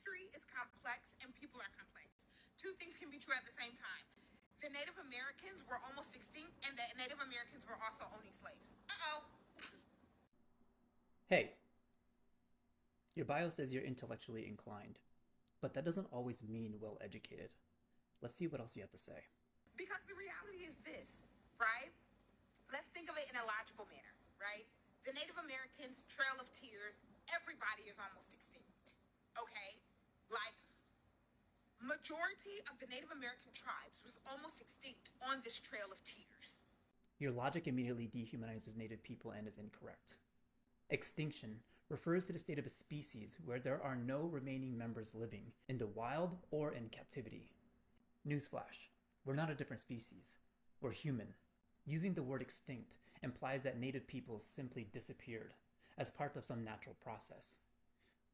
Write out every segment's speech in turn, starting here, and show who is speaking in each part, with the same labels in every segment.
Speaker 1: history is complex and people are complex. Two things can be true at the same time. The Native Americans were almost extinct, and the Native Americans were also owning slaves. Uh-oh.
Speaker 2: Hey, your bio says you're intellectually inclined, but that doesn't always mean well educated. Let's see what else you have to say.
Speaker 1: Because the reality is this, right? Let's think of it in a logical manner, right? The Native Americans, Trail of Tears, everybody is almost extinct, okay? Like, majority of the Native American tribes was almost extinct on this Trail of Tears.
Speaker 2: Your logic immediately dehumanizes native people and is incorrect. Extinction refers to the state of a species where there are no remaining members living in the wild or in captivity. Newsflash, we're not a different species. We're human. Using the word extinct implies that native peoples simply disappeared as part of some natural process.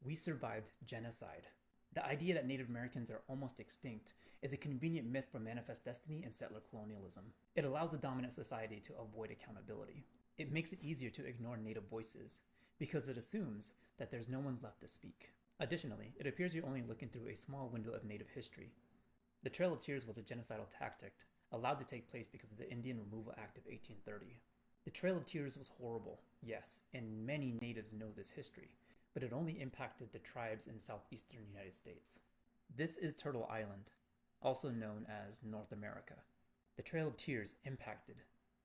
Speaker 2: We survived genocide. The idea that Native Americans are almost extinct is a convenient myth from Manifest Destiny and settler colonialism. It allows the dominant society to avoid accountability. It makes it easier to ignore native voices because it assumes that there's no one left to speak. Additionally, it appears you're only looking through a small window of native history. The Trail of Tears was a genocidal tactic allowed to take place because of the Indian Removal Act of 1830. The Trail of Tears was horrible, yes, and many natives know this history, but it only impacted the tribes in southeastern United States. This is Turtle Island, also known as North America. The Trail of Tears impacted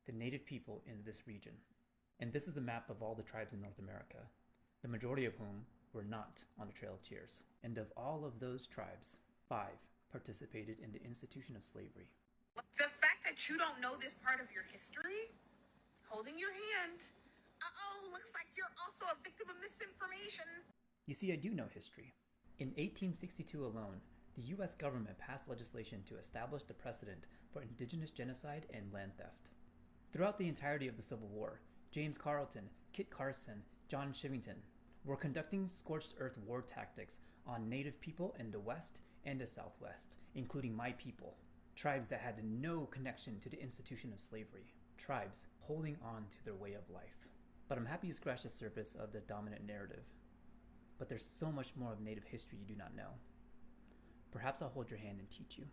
Speaker 2: the native people in this region. And this is the map of all the tribes in North America, the majority of whom were not on the Trail of Tears. And of all of those tribes, 5 participated in the institution of slavery.
Speaker 1: The fact that you don't know this part of your history, holding your hand, uh-oh, looks like you're also a victim of misinformation.
Speaker 2: You see, I do know history. In 1862 alone, the US government passed legislation to establish the precedent for indigenous genocide and land theft. Throughout the entirety of the Civil War, James Carleton, Kit Carson, John Chivington were conducting scorched earth war tactics on native people in the West and the Southwest, including my people, tribes that had no connection to the institution of slavery, tribes holding on to their way of life. But I'm happy you scratched the surface of the dominant narrative. But there's so much more of native history you do not know. Perhaps I'll hold your hand and teach you.